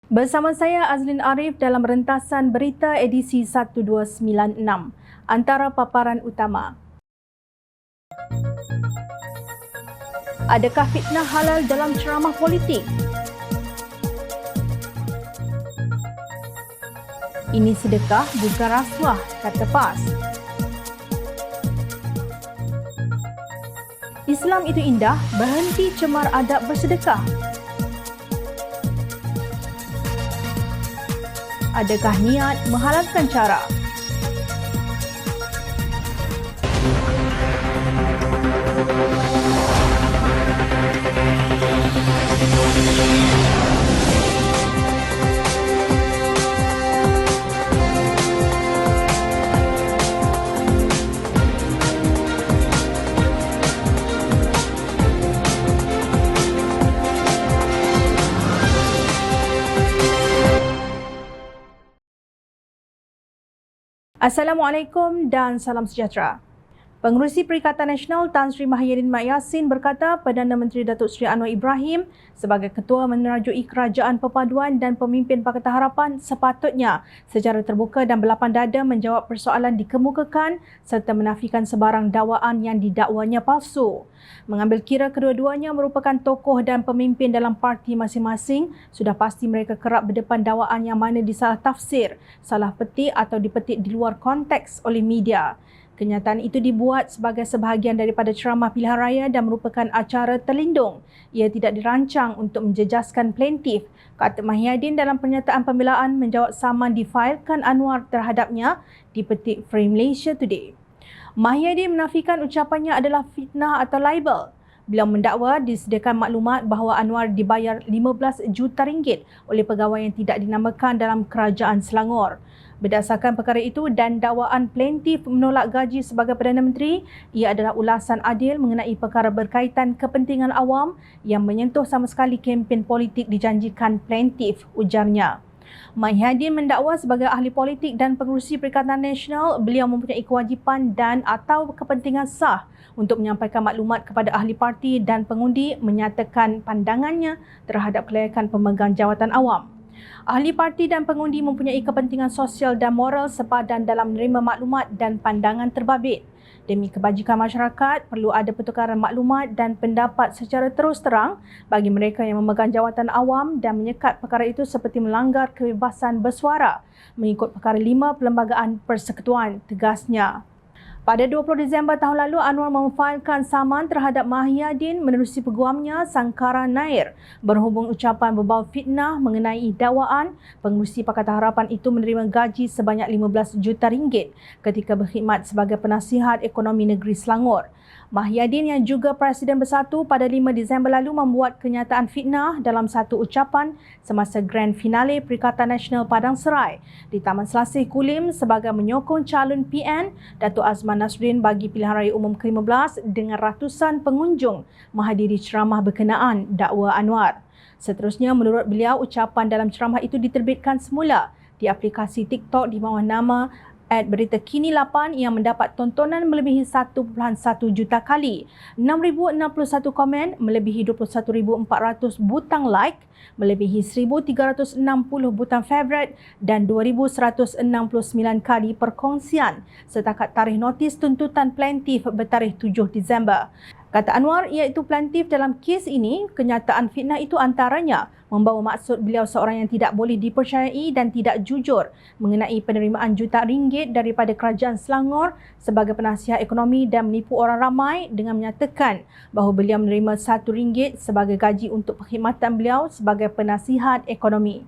Bersama saya Azlin Arif dalam rentasan berita edisi 1296. Antara paparan utama. Adakah fitnah halal dalam ceramah politik? Ini sedekah bukan rasuah, kata PAS. Islam itu indah, berhenti cemar adab bersedekah. Adakah niat menghalalkan cara? Assalamualaikum dan salam sejahtera. Pengerusi Perikatan Nasional Tan Sri Mahyidin Mat Yassin berkata Perdana Menteri Datuk Seri Anwar Ibrahim sebagai Ketua menerajui Kerajaan Perpaduan dan Pemimpin Pakatan Harapan sepatutnya secara terbuka dan berlapang dada menjawab persoalan dikemukakan serta menafikan sebarang dakwaan yang didakwanya palsu. Mengambil kira kedua-duanya merupakan tokoh dan pemimpin dalam parti masing-masing, sudah pasti mereka kerap berdepan dakwaan yang mana disalah tafsir, salah petik atau dipetik di luar konteks oleh media. Kenyataan itu dibuat sebagai sebahagian daripada ceramah pilihan raya dan merupakan acara terlindung. Ia tidak dirancang untuk menjejaskan plaintif, kata Mahyidin dalam pernyataan pembelaan menjawab saman difailkan Anwar terhadapnya dipetik Frame Malaysia Today. Mahyidin menafikan ucapannya adalah fitnah atau libel. Beliau mendakwa disediakan maklumat bahawa Anwar dibayar 15 juta ringgit oleh pegawai yang tidak dinamakan dalam Kerajaan Selangor. Berdasarkan perkara itu dan dakwaan plaintif menolak gaji sebagai Perdana Menteri, ia adalah ulasan adil mengenai perkara berkaitan kepentingan awam yang menyentuh sama sekali kempen politik dijanjikan plaintif, ujarnya. Mahyidin mendakwa sebagai ahli politik dan pengerusi Perikatan Nasional, beliau mempunyai kewajipan dan atau kepentingan sah untuk menyampaikan maklumat kepada ahli parti dan pengundi menyatakan pandangannya terhadap kelayakan pemegang jawatan awam. Ahli parti dan pengundi mempunyai kepentingan sosial dan moral sepadan dalam menerima maklumat dan pandangan terbabit. Demi kebajikan masyarakat, perlu ada pertukaran maklumat dan pendapat secara terus terang bagi mereka yang memegang jawatan awam dan menyekat perkara itu seperti melanggar kebebasan bersuara mengikut perkara 5 Perlembagaan Persekutuan, tegasnya. Pada 20 Disember tahun lalu, Anwar memfailkan saman terhadap Mahyidin menerusi peguamnya Sangkara Nair berhubung ucapan berbau fitnah mengenai dakwaan pengerusi Pakatan Harapan itu menerima gaji sebanyak 15 juta ringgit ketika berkhidmat sebagai penasihat ekonomi negeri Selangor. Mahyidin yang juga Presiden Bersatu pada 5 Disember lalu membuat kenyataan fitnah dalam satu ucapan semasa Grand Finale Perikatan Nasional Padang Serai di Taman Selasih Kulim sebagai menyokong calon PN Datuk Azman Nasruddin bagi pilihan raya umum ke-15 dengan ratusan pengunjung menghadiri ceramah berkenaan dakwa Anwar. Seterusnya, menurut beliau, ucapan dalam ceramah itu diterbitkan semula di aplikasi TikTok di bawah nama @BeritaKini8 yang mendapat tontonan melebihi 1.1 juta kali, 6,061 komen, melebihi 21,400 butang like, melebihi 1,360 butang favourite dan 2,169 kali perkongsian setakat tarikh notis tuntutan plaintif bertarikh 7 Disember. Kata Anwar, iaitu plaintif dalam kes ini, kenyataan fitnah itu antaranya membawa maksud beliau seorang yang tidak boleh dipercayai dan tidak jujur mengenai penerimaan jutaan ringgit daripada Kerajaan Selangor sebagai penasihat ekonomi dan menipu orang ramai dengan menyatakan bahawa beliau menerima RM1 sebagai gaji untuk perkhidmatan beliau sebagai penasihat ekonomi.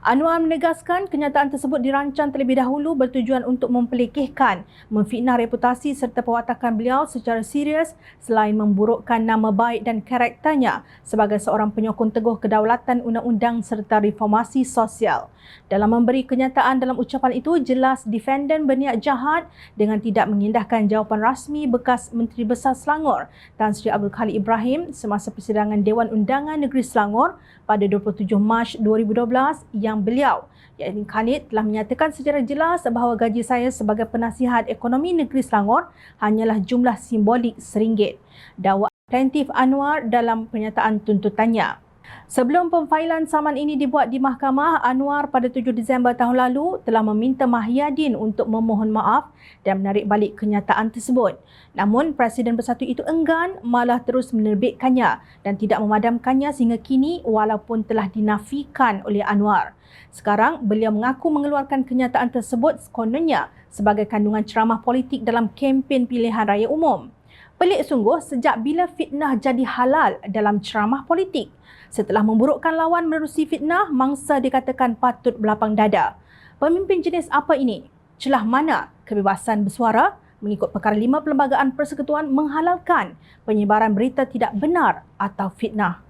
Anwar menegaskan kenyataan tersebut dirancang terlebih dahulu bertujuan untuk mempelikihkan, memfitnah reputasi serta pewatakan beliau secara serius selain memburukkan nama baik dan karakternya sebagai seorang penyokong teguh kedaulatan undang-undang serta reformasi sosial. Dalam memberi kenyataan dalam ucapan itu, jelas defendant berniat jahat dengan tidak mengindahkan jawapan rasmi bekas Menteri Besar Selangor Tan Sri Abdul Khalid Ibrahim semasa persidangan Dewan Undangan Negeri Selangor pada 27 Mac 2012 yang beliau, iaitu Khalid, telah menyatakan secara jelas bahawa gaji saya sebagai penasihat ekonomi negeri Selangor hanyalah jumlah simbolik RM1. Dakwa plaintif Anwar dalam pernyataan tuntutannya. Sebelum pemfailan saman ini dibuat di mahkamah, Anwar pada 7 Disember tahun lalu telah meminta Mahyadin untuk memohon maaf dan menarik balik kenyataan tersebut. Namun, Presiden Bersatu itu enggan, malah terus menerbitkannya dan tidak memadamkannya sehingga kini walaupun telah dinafikan oleh Anwar. Sekarang, beliau mengaku mengeluarkan kenyataan tersebut kononnya sebagai kandungan ceramah politik dalam kempen pilihan raya umum. Pelik sungguh sejak bila fitnah jadi halal dalam ceramah politik. Setelah memburukkan lawan menerusi fitnah, mangsa dikatakan patut berlapang dada. Pemimpin jenis apa ini? Celah mana kebebasan bersuara? Mengikut Perkara 5 Perlembagaan Persekutuan menghalalkan penyebaran berita tidak benar atau fitnah.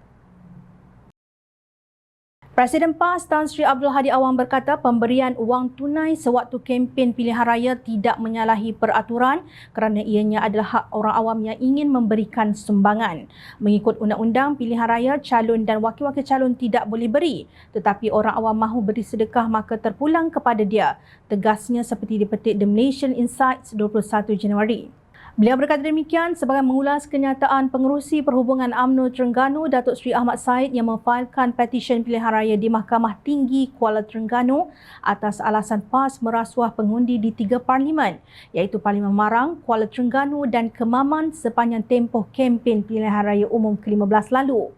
Presiden PAS Tan Sri Abdul Hadi Awang berkata pemberian wang tunai sewaktu kempen pilihan raya tidak menyalahi peraturan kerana ianya adalah hak orang awam yang ingin memberikan sumbangan. Mengikut undang-undang pilihan raya, calon dan wakil-wakil calon tidak boleh beri, tetapi orang awam mahu beri sedekah maka terpulang kepada dia. Tegasnya seperti dipetik The Malaysian Insights 21 Januari. Beliau berkata demikian sebagai mengulas kenyataan Pengerusi Perhubungan UMNO Terengganu Datuk Seri Ahmad Said yang memfailkan petisyen pilihan raya di Mahkamah Tinggi Kuala Terengganu atas alasan PAS merasuah pengundi di 3 parlimen iaitu Parlimen Marang, Kuala Terengganu dan Kemaman sepanjang tempoh kempen pilihan raya umum ke-15 lalu.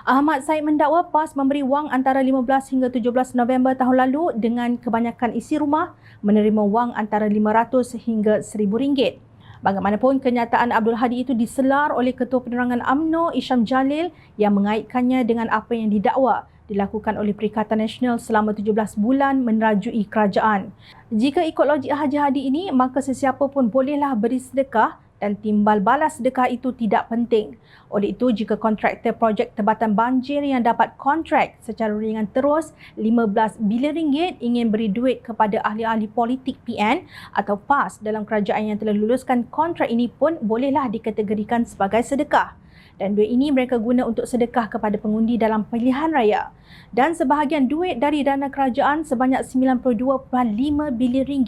Ahmad Said mendakwa PAS memberi wang antara 15 hingga 17 November tahun lalu dengan kebanyakan isi rumah menerima wang antara RM500 hingga RM1,000. Bagaimanapun, kenyataan Abdul Hadi itu diselar oleh Ketua Penerangan UMNO Isham Jalil yang mengaitkannya dengan apa yang didakwa dilakukan oleh Perikatan Nasional selama 17 bulan menerajui kerajaan. Jika ikut logik Haji Hadi ini, maka sesiapa pun bolehlah beri sedekah dan timbal balas sedekah itu tidak penting. Oleh itu, jika kontraktor projek Tebatan Banjir yang dapat kontrak secara ringan terus RM15 bilion ingin beri duit kepada ahli-ahli politik PN atau PAS dalam kerajaan yang telah luluskan kontrak ini pun bolehlah dikategorikan sebagai sedekah. Dan duit ini mereka guna untuk sedekah kepada pengundi dalam pilihan raya. Dan sebahagian duit dari dana kerajaan sebanyak RM92.5 bilion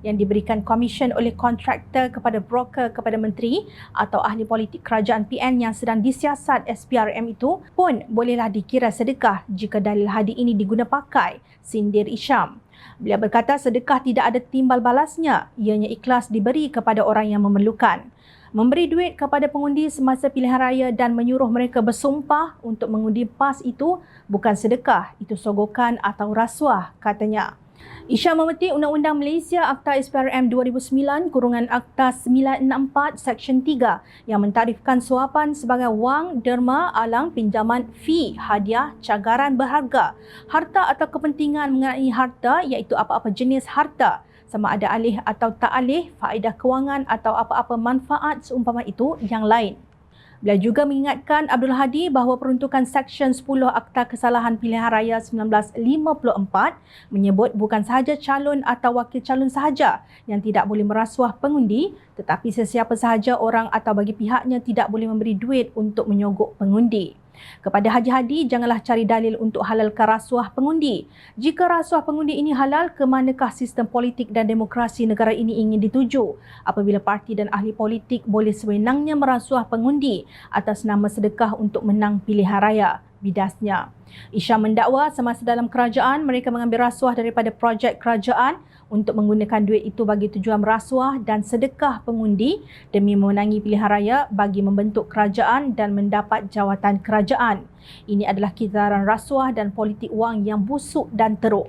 yang diberikan komisen oleh kontraktor kepada broker kepada menteri atau ahli politik kerajaan PN yang sedang disiasat SPRM itu pun bolehlah dikira sedekah jika dalil Hadi ini diguna pakai, sindir Isham. Beliau berkata sedekah tidak ada timbal balasnya, ianya ikhlas diberi kepada orang yang memerlukan. Memberi duit kepada pengundi semasa pilihan raya dan menyuruh mereka bersumpah untuk mengundi PAS itu bukan sedekah, itu sogokan atau rasuah, katanya. Isham memetik Undang-Undang Malaysia Akta SPRM 2009 kurungan Akta 964 Seksyen 3 yang mentarifkan suapan sebagai wang, derma, alang, pinjaman, fee, hadiah, cagaran berharga, harta atau kepentingan mengenai harta iaitu apa-apa jenis harta, sama ada alih atau tak alih, faedah kewangan atau apa-apa manfaat seumpama itu yang lain. Beliau juga mengingatkan Abdul Hadi bahawa peruntukan Seksyen 10 Akta Kesalahan Pilihan Raya 1954 menyebut bukan sahaja calon atau wakil calon sahaja yang tidak boleh merasuah pengundi, tetapi sesiapa sahaja orang atau bagi pihaknya tidak boleh memberi duit untuk menyogok pengundi. Kepada Haji Hadi, janganlah cari dalil untuk halalkan rasuah pengundi. Jika rasuah pengundi ini halal, ke manakah sistem politik dan demokrasi negara ini ingin dituju? Apabila parti dan ahli politik boleh sewenangnya merasuah pengundi atas nama sedekah untuk menang pilihan raya, bidasnya. Isham mendakwa semasa dalam kerajaan, mereka mengambil rasuah daripada projek kerajaan untuk menggunakan duit itu bagi tujuan merasuah dan sedekah pengundi demi memenangi pilihan raya bagi membentuk kerajaan dan mendapat jawatan kerajaan. Ini adalah kisaran rasuah dan politik wang yang busuk dan teruk.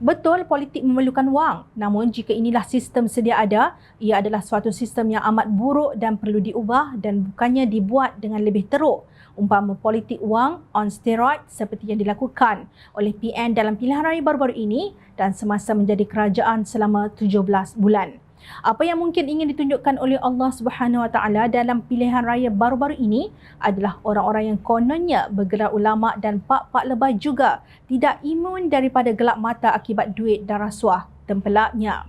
Betul politik memerlukan wang, namun jika inilah sistem sedia ada, ia adalah suatu sistem yang amat buruk dan perlu diubah dan bukannya dibuat dengan lebih teruk. Umpama politik wang on steroid seperti yang dilakukan oleh PN dalam pilihan raya baru-baru ini dan semasa menjadi kerajaan selama 17 bulan. Apa yang mungkin ingin ditunjukkan oleh Allah Subhanahu Wa Taala dalam pilihan raya baru-baru ini adalah orang-orang yang kononnya bergelar ulama dan pak-pak lebay juga tidak imun daripada gelap mata akibat duit dan rasuah tempelaknya.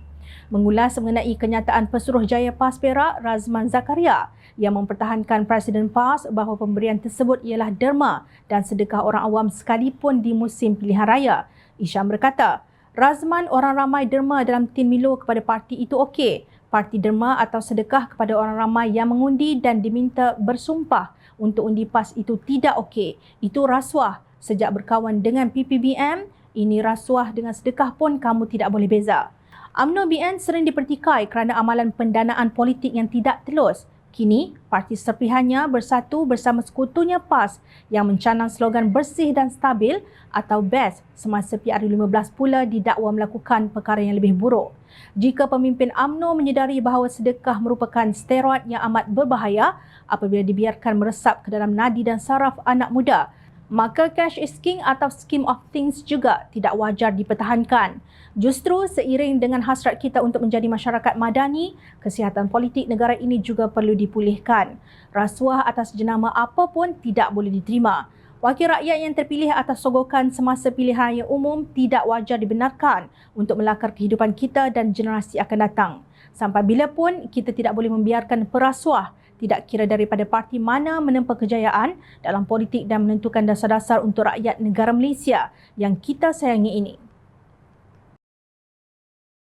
Mengulas mengenai kenyataan Pesuruhjaya PAS Perak Razman Zakaria yang mempertahankan Presiden PAS bahawa pemberian tersebut ialah derma dan sedekah orang awam sekalipun di musim pilihan raya. Isham berkata, Razman, orang ramai derma dalam tin Milo kepada parti itu okey. Parti derma atau sedekah kepada orang ramai yang mengundi dan diminta bersumpah untuk undi PAS itu tidak okey. Itu rasuah. sejak berkawan dengan PPBM, ini rasuah dengan sedekah pun kamu tidak boleh beza. UMNO BN sering dipertikai kerana amalan pendanaan politik yang tidak telus. Kini, parti serpihannya bersatu bersama sekutunya PAS yang mencanang slogan bersih dan stabil atau BEST semasa PRU15 pula didakwa melakukan perkara yang lebih buruk. Jika pemimpin UMNO menyedari bahawa sedekah merupakan steroid yang amat berbahaya apabila dibiarkan meresap ke dalam nadi dan saraf anak muda, maka cash is king atau scheme of things juga tidak wajar dipertahankan. Justru seiring dengan hasrat kita untuk menjadi masyarakat madani, kesihatan politik negara ini juga perlu dipulihkan. Rasuah atas jenama apa pun tidak boleh diterima. Wakil rakyat yang terpilih atas sogokan semasa pilihan raya umum tidak wajar dibenarkan untuk melakar kehidupan kita dan generasi akan datang. Sampai bila pun kita tidak boleh membiarkan perasuah, tidak kira daripada parti mana menempa kejayaan dalam politik dan menentukan dasar-dasar untuk rakyat negara Malaysia yang kita sayangi ini.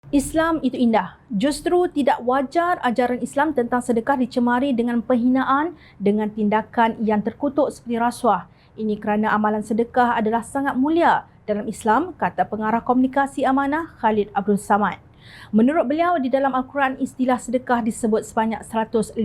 Islam itu indah. Justru tidak wajar ajaran Islam tentang sedekah dicemari dengan penghinaan dengan tindakan yang terkutuk seperti rasuah. Ini kerana amalan sedekah adalah sangat mulia dalam Islam, kata pengarah komunikasi amanah Khalid Abdul Samad. Menurut beliau, di dalam Al-Quran istilah sedekah disebut sebanyak 155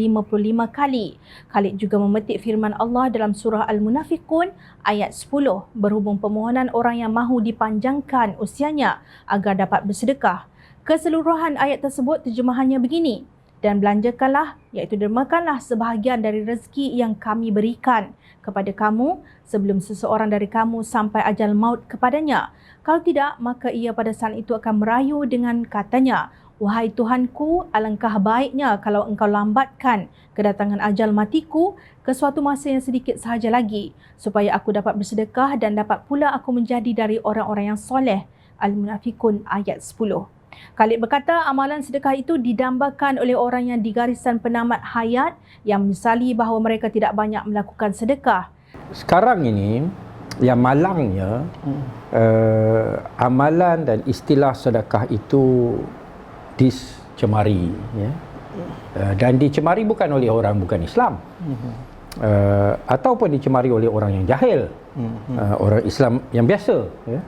kali. Khalid juga memetik firman Allah dalam surah Al-Munafiqun ayat 10 berhubung permohonan orang yang mahu dipanjangkan usianya agar dapat bersedekah. Keseluruhan ayat tersebut terjemahannya begini: dan belanjakanlah, iaitu dermakanlah sebahagian dari rezeki yang kami berikan kepada kamu sebelum seseorang dari kamu sampai ajal maut kepadanya. Kalau tidak, maka ia pada saat itu akan merayu dengan katanya, wahai Tuhanku, alangkah baiknya kalau engkau lambatkan kedatangan ajal matiku ke suatu masa yang sedikit sahaja lagi, supaya aku dapat bersedekah dan dapat pula aku menjadi dari orang-orang yang soleh. Al-Munafiqun ayat 10. Khalid berkata amalan sedekah itu didambakan oleh orang yang di garisan penamat hayat yang menyesali bahawa mereka tidak banyak melakukan sedekah. Sekarang ini yang malangnya amalan dan istilah sedekah itu dicemari, ya. Dan dicemari bukan oleh orang bukan Islam, ataupun dicemari oleh orang yang jahil, orang Islam yang biasa, ya.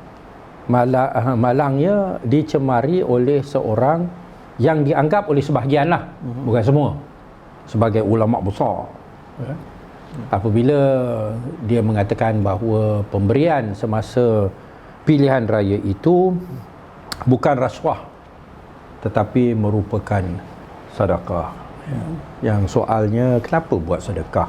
Malangnya dicemari oleh seorang yang dianggap oleh sebahagian lah, bukan semua, sebagai ulama besar, ya. Apabila dia mengatakan bahawa pemberian semasa pilihan raya itu bukan rasuah tetapi merupakan sedekah, ya. Yang soalnya, kenapa buat sedekah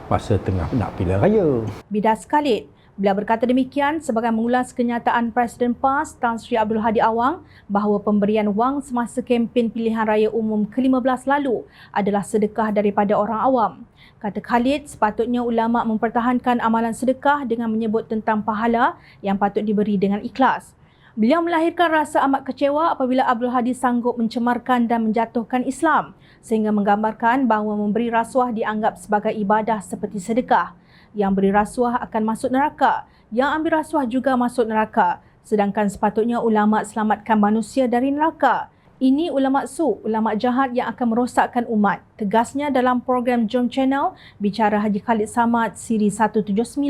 masa tengah nak pilihan raya? Bidas Khalid. Beliau berkata demikian sebagai mengulas kenyataan Presiden PAS Tan Sri Abdul Hadi Awang bahawa pemberian wang semasa kempen pilihan raya umum ke-15 lalu adalah sedekah daripada orang awam. Kata Khalid, sepatutnya ulama mempertahankan amalan sedekah dengan menyebut tentang pahala yang patut diberi dengan ikhlas. Beliau melahirkan rasa amat kecewa apabila Abdul Hadi sanggup mencemarkan dan menjatuhkan Islam sehingga menggambarkan bahawa memberi rasuah dianggap sebagai ibadah seperti sedekah. Yang beri rasuah akan masuk neraka, yang ambil rasuah juga masuk neraka, sedangkan sepatutnya ulama selamatkan manusia dari neraka. Ini ulama su, ulama jahat yang akan merosakkan umat. Tegasnya dalam program Jom Channel, bicara Haji Khalid Samad siri 179,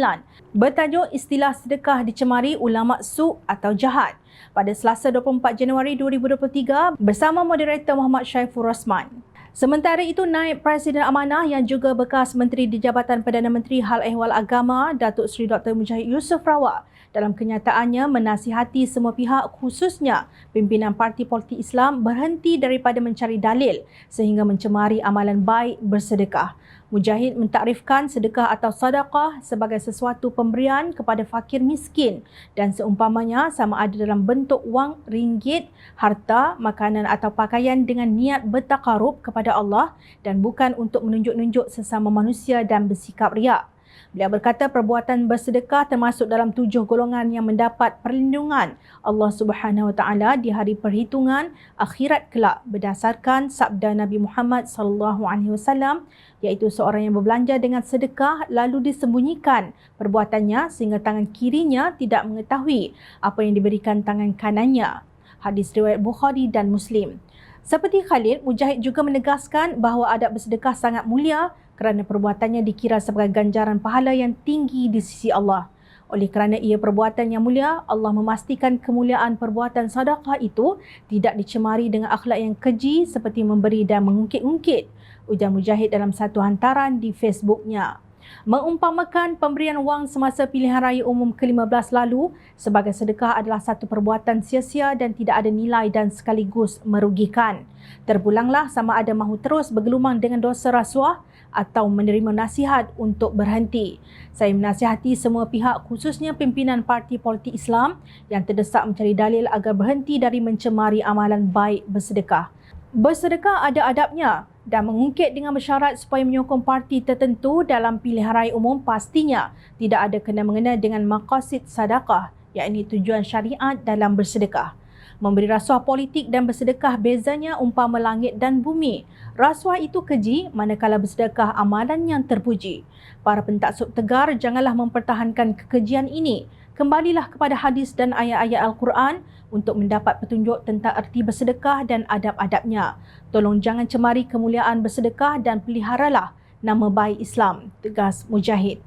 bertajuk istilah sedekah dicemari ulama su atau jahat, pada Selasa 24 Januari 2023 bersama moderator Muhammad Syaiful Rosman. Sementara itu, Naib Presiden Amanah yang juga bekas Menteri di Jabatan Perdana Menteri Hal Ehwal Agama, Datuk Seri Dr. Mujahid Yusof Rawak, dalam kenyataannya menasihati semua pihak khususnya pimpinan parti politik Islam berhenti daripada mencari dalil sehingga mencemari amalan baik bersedekah. Mujahid mentakrifkan sedekah atau sedekah sebagai sesuatu pemberian kepada fakir miskin dan seumpamanya sama ada dalam bentuk wang, ringgit, harta, makanan atau pakaian dengan niat bertakarub kepada Allah dan bukan untuk menunjuk-nunjuk sesama manusia dan bersikap riak. Beliau berkata perbuatan bersedekah termasuk dalam 7 golongan yang mendapat perlindungan Allah Subhanahu Wa Taala di hari perhitungan akhirat kelak berdasarkan sabda Nabi Muhammad sallallahu alaihi wasallam, iaitu seorang yang berbelanja dengan sedekah lalu disembunyikan perbuatannya sehingga tangan kirinya tidak mengetahui apa yang diberikan tangan kanannya. Hadis riwayat Bukhari dan Muslim. Seperti Khalid, Mujahid juga menegaskan bahawa adab bersedekah sangat mulia kerana perbuatannya dikira sebagai ganjaran pahala yang tinggi di sisi Allah. Oleh kerana ia perbuatan yang mulia, Allah memastikan kemuliaan perbuatan sedekah itu tidak dicemari dengan akhlak yang keji seperti memberi dan mengungkit-ungkit, ujar Mujahid dalam satu hantaran di Facebooknya. Mengumpamakan pemberian wang semasa pilihan raya umum ke-15 lalu sebagai sedekah adalah satu perbuatan sia-sia dan tidak ada nilai dan sekaligus merugikan. Terpulanglah sama ada mahu terus bergelumang dengan dosa rasuah atau menerima nasihat untuk berhenti. Saya menasihati semua pihak khususnya pimpinan parti politik Islam yang terdesak mencari dalil agar berhenti dari mencemari amalan baik bersedekah. Bersedekah ada adabnya dan mengungkit dengan bersyarat supaya menyokong parti tertentu dalam pilihan raya umum pastinya tidak ada kena-mengena dengan maqasid sedekah, iaitu tujuan syariat dalam bersedekah. Memberi rasuah politik dan bersedekah bezanya umpama langit dan bumi. Rasuah itu keji, manakala bersedekah amalan yang terpuji. Para pentaksub tegar, janganlah mempertahankan kekejian ini. Kembalilah kepada hadis dan ayat-ayat Al-Quran untuk mendapat petunjuk tentang erti bersedekah dan adab-adabnya. Tolong jangan cemari kemuliaan bersedekah dan peliharalah nama baik Islam, tegas Mujahid.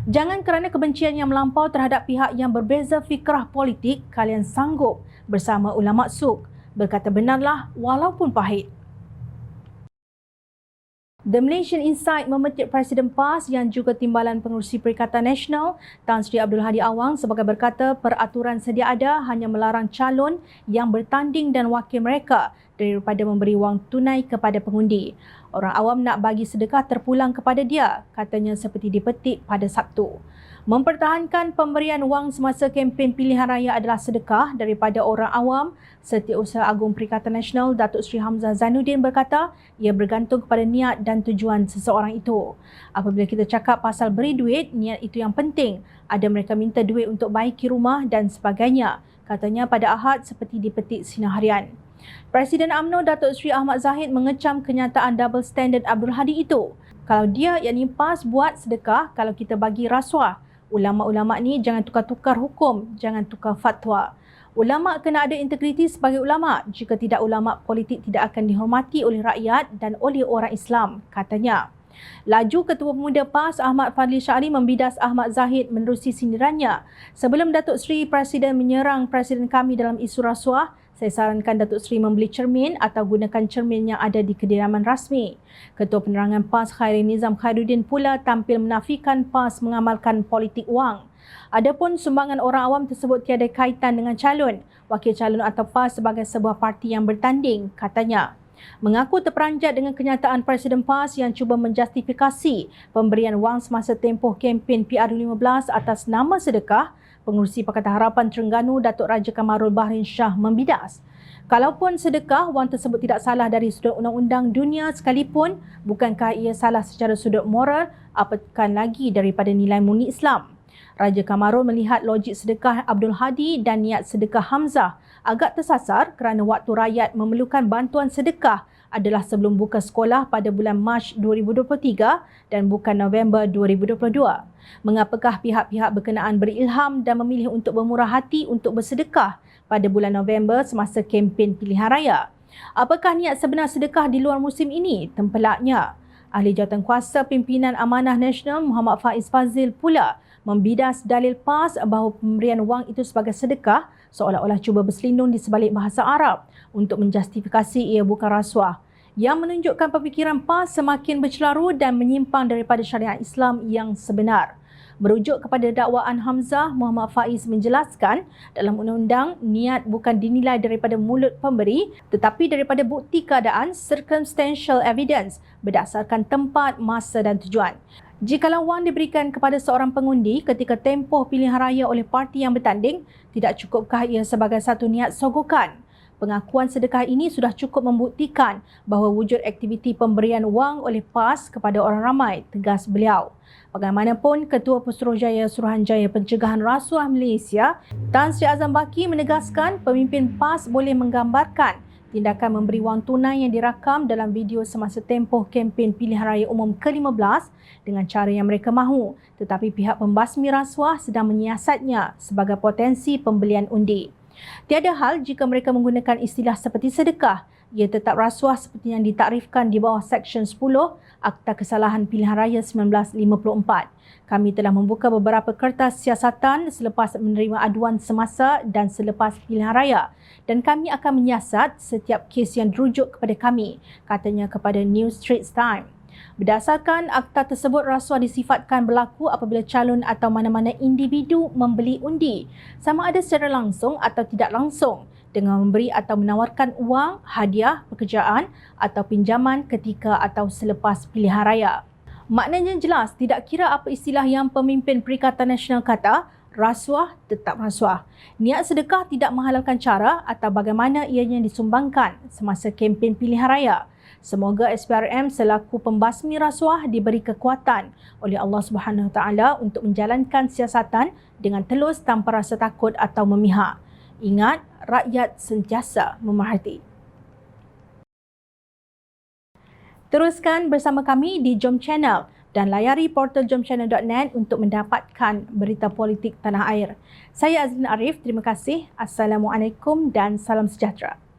Jangan kerana kebencian yang melampau terhadap pihak yang berbeza fikrah politik, kalian sanggup bersama ulama suk. Berkata benarlah walaupun pahit. The Malaysian Insight memetik Presiden PAS yang juga Timbalan Pengerusi Perikatan Nasional Tan Sri Abdul Hadi Awang sebagai berkata peraturan sedia ada hanya melarang calon yang bertanding dan wakil mereka daripada memberi wang tunai kepada pengundi. Orang awam nak bagi sedekah terpulang kepada dia, katanya seperti dipetik pada Sabtu. Mempertahankan pemberian wang semasa kempen pilihan raya adalah sedekah daripada orang awam. Setiausaha Agung Perikatan Nasional Datuk Seri Hamzah Zainuddin berkata ia bergantung kepada niat dan tujuan seseorang itu. Apabila kita cakap pasal beri duit, niat itu yang penting. Ada mereka minta duit untuk baiki rumah dan sebagainya, katanya pada Ahad seperti dipetik Sinar Harian. Presiden UMNO Datuk Seri Ahmad Zahid mengecam kenyataan double standard Abdul Hadi itu. Kalau dia yakni PAS buat sedekah, kalau kita bagi rasuah. Ulama-ulama ni jangan tukar-tukar hukum, jangan tukar fatwa. Ulama kena ada integriti sebagai ulama. Jika tidak, ulama politik tidak akan dihormati oleh rakyat dan oleh orang Islam, katanya. Laju Ketua Pemuda PAS Ahmad Fadli Shah Ali membidas Ahmad Zahid menerusi sindirannya. Sebelum Datuk Seri Presiden menyerang Presiden kami dalam isu rasuah, saya sarankan Datuk Seri membeli cermin atau gunakan cermin yang ada di kediaman rasmi. Ketua Penerangan PAS Khairi Nizam Khairuddin pula tampil menafikan PAS mengamalkan politik wang. Adapun sumbangan orang awam tersebut tiada kaitan dengan calon, wakil calon atau PAS sebagai sebuah parti yang bertanding, katanya. Mengaku terperanjat dengan kenyataan Presiden PAS yang cuba menjustifikasi pemberian wang semasa tempoh kempen PR15 atas nama sedekah, Pengerusi Pakatan Harapan Terengganu Datuk Raja Kamarul Bahrin Shah membidas. Kalaupun sedekah, wang tersebut tidak salah dari sudut undang-undang dunia sekalipun, bukankah ia salah secara sudut moral, apatah lagi daripada nilai murni Islam? Raja Kamarul melihat logik sedekah Abdul Hadi dan niat sedekah Hamzah agak tersasar kerana waktu rakyat memerlukan bantuan sedekah adalah sebelum buka sekolah pada bulan Mac 2023 dan bukan November 2022. Mengapakah pihak-pihak berkenaan berilham dan memilih untuk bermurah hati untuk bersedekah pada bulan November semasa kempen pilihan raya? Apakah niat sebenar sedekah di luar musim ini? Tempelaknya. Ahli Jawatankuasa Pimpinan Amanah Nasional Muhammad Faiz Fazil pula membidas dalil PAS bahawa pemberian wang itu sebagai sedekah seolah-olah cuba berselindung di sebalik bahasa Arab untuk menjustifikasi ia bukan rasuah, yang menunjukkan pemikiran PAS semakin bercelaru dan menyimpang daripada syariat Islam yang sebenar. Merujuk kepada dakwaan Hamzah, Muhammad Faiz menjelaskan dalam undang-undang niat bukan dinilai daripada mulut pemberi tetapi daripada bukti keadaan circumstantial evidence berdasarkan tempat, masa dan tujuan. Jikalau wang diberikan kepada seorang pengundi ketika tempoh pilihan raya oleh parti yang bertanding, tidak cukupkah ia sebagai satu niat sogokan? Pengakuan sedekah ini sudah cukup membuktikan bahawa wujud aktiviti pemberian wang oleh PAS kepada orang ramai, tegas beliau. Bagaimanapun, Ketua Pesuruhjaya Suruhanjaya Pencegahan Rasuah Malaysia, Tan Sri Azam Baki menegaskan pemimpin PAS boleh menggambarkan tindakan memberi wang tunai yang dirakam dalam video semasa tempoh kempen pilihan raya umum ke-15 dengan cara yang mereka mahu, tetapi pihak pembasmi rasuah sedang menyiasatnya sebagai potensi pembelian undi. Tiada hal jika mereka menggunakan istilah seperti sedekah, ia tetap rasuah seperti yang ditakrifkan di bawah Seksyen 10 Akta Kesalahan Pilihan Raya 1954. Kami telah membuka beberapa kertas siasatan selepas menerima aduan semasa dan selepas pilihan raya dan kami akan menyiasat setiap kes yang dirujuk kepada kami, katanya kepada New Straits Times. Berdasarkan akta tersebut, rasuah disifatkan berlaku apabila calon atau mana-mana individu membeli undi, sama ada secara langsung atau tidak langsung, dengan memberi atau menawarkan wang, hadiah, pekerjaan atau pinjaman ketika atau selepas pilihan raya. Maknanya jelas, tidak kira apa istilah yang pemimpin Perikatan Nasional kata, rasuah tetap rasuah. Niat sedekah tidak menghalalkan cara atau bagaimana ianya disumbangkan semasa kempen pilihan raya. Semoga SPRM selaku pembasmi rasuah diberi kekuatan oleh Allah Subhanahu Wa Taala untuk menjalankan siasatan dengan telus tanpa rasa takut atau memihak. Ingat, rakyat sentiasa memerhati. Teruskan bersama kami di Jom Channel dan layari portal jomchannel.net untuk mendapatkan berita politik tanah air. Saya Azlin Arif, terima kasih. Assalamualaikum dan salam sejahtera.